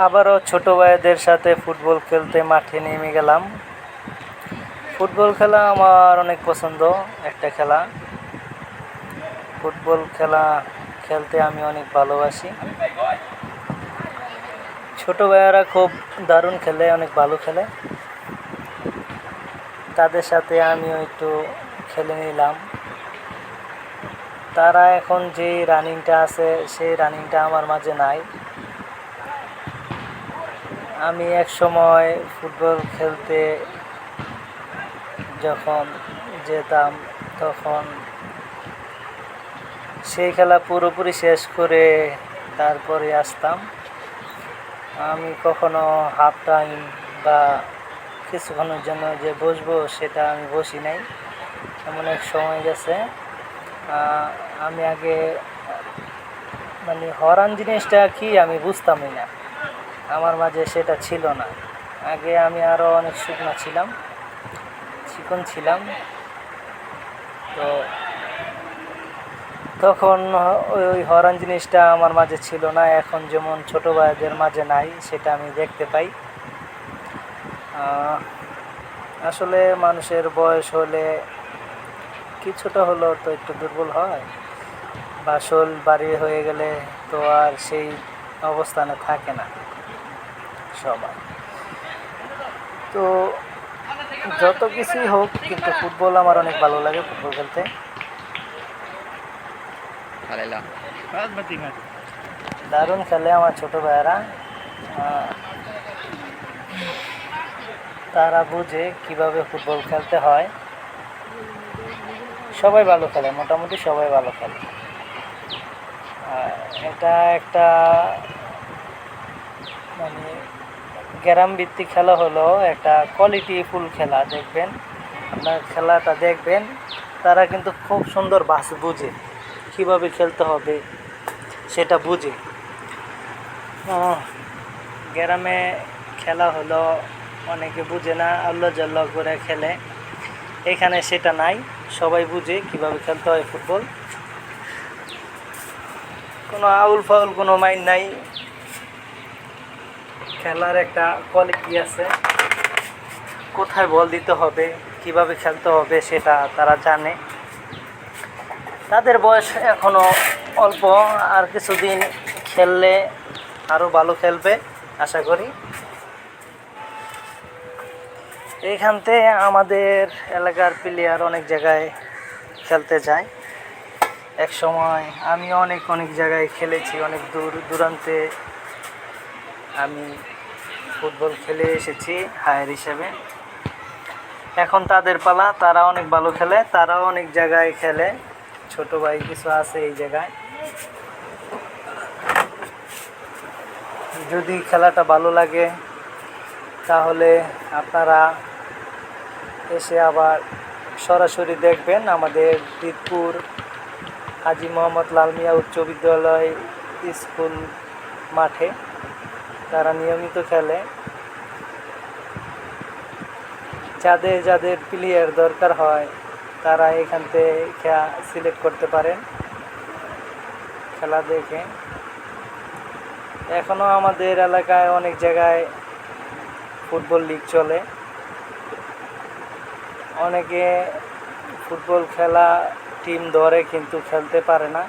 আবারও ছোট ভাইদের সাথে ফুটবল খেলতে মাঠে নেমে গেলাম। ফুটবল খেলা আমার অনেক পছন্দ একটা খেলা। ফুটবল খেলা খেলতে আমি অনেক ভালোবাসি। ছোট ভাইয়েরা খুব দারুণ খেলে, অনেক ভালো খেলে। তাদের সাথে আমিও একটু খেলে নিলাম। তারা এখন যে রানিংটা আছে সেই রানিংটা আমার মাঝে নাই। আমি এক সময় ফুটবল খেলতে যখন যেতাম তখন সেই খেলা পুরোপুরি শেষ করে তারপরে আসতাম। আমি কখনো হাফ টাইম বা কিছুক্ষণের জন্য যে বসবো সেটা আমি বসি নাই। এমন এক সময় গেছে, আমি আগে মানে হরান জিনিসটা কি আমি বুঝতামই না, আমার মাঝে সেটা ছিল না। আগে আমি আরও অনেক শুকনো ছিলাম, চিকন ছিলাম। তো তখন ওই হরান জিনিসটা আমার মাঝে ছিল না। এখন যেমন ছোট ভাইদের মাঝে নাই, সেটা আমি দেখতে পাই। আসলে মানুষের বয়স হলে কিছুটা হলেও তো একটু দুর্বল হয়, বা শরীর ভারী হয়ে গেলে তো আর সেই অবস্থানে থাকে না সবাই। তো যত কিছুই হোক, কিন্তু ফুটবল আমার অনেক ভালো লাগে ফুটবল খেলতে। দারুণ খেলে আমার ছোট ভাইয়েরা। তারা বুঝে কিভাবে ফুটবল খেলতে হয়। সবাই ভালো খেলে, মোটামুটি সবাই ভালো খেলে। এটা একটা মানে গ্রাম ভিত্তিক খেলা হলো একটা কোয়ালিটিফুল খেলা। দেখবেন, আপনার খেলাটা দেখবেন, তারা কিন্তু খুব সুন্দর বুঝে কীভাবে খেলতে হবে সেটা বুঝে। গ্রামে খেলা হলো অনেকে বুঝে না, আল্লাহ জাল্লাহ করে খেলে। এখানে সেটা নাই, সবাই বুঝে কীভাবে খেলতে হয় ফুটবল। কোনো আউল ফাউল কোনো মাইন্ড নাই। খেলার একটা কোয়ালিটি আছে, কোথায় বল দিতে হবে, কিভাবে খেলতে হবে সেটা তারা জানে। তাদের বয়স এখনও অল্প, আর কিছুদিন খেললে আরও ভালো খেলবে আশা করি। এইখানতে আমাদের এলাকার প্লেয়ার অনেক জায়গায় খেলতে যায়। এক সময় আমি অনেক জায়গায় খেলেছি, অনেক দূর দূরান্তে আমি ফুটবল খেলে এসেছি হায়ার হিসেবে। এখন তাদের পালা, তারা অনেক ভালো খেলে, তারাও অনেক জায়গায় খেলে। ছোট ভাই কিছু আছে এই জায়গায়। যদি খেলাটা ভালো লাগে তাহলে আপনারা এসে আবার সরাসরি দেখবেন আমাদের দিতপুর হাজী মোহাম্মদ লাল মিয়া উচ্চ বিদ্যালয় স্কুল মাঠে। তারা নিয়মিত খেলে। যাদের যাদের প্লেয়ার দরকার হয় তারা এখান থেকে সিলেক্ট করতে পারেন খেলা দেখে। এখনও আমাদের এলাকায় অনেক জায়গায় ফুটবল লিগ চলে। অনেকে ফুটবল খেলা টিম ধরে কিন্তু খেলতে পারে না।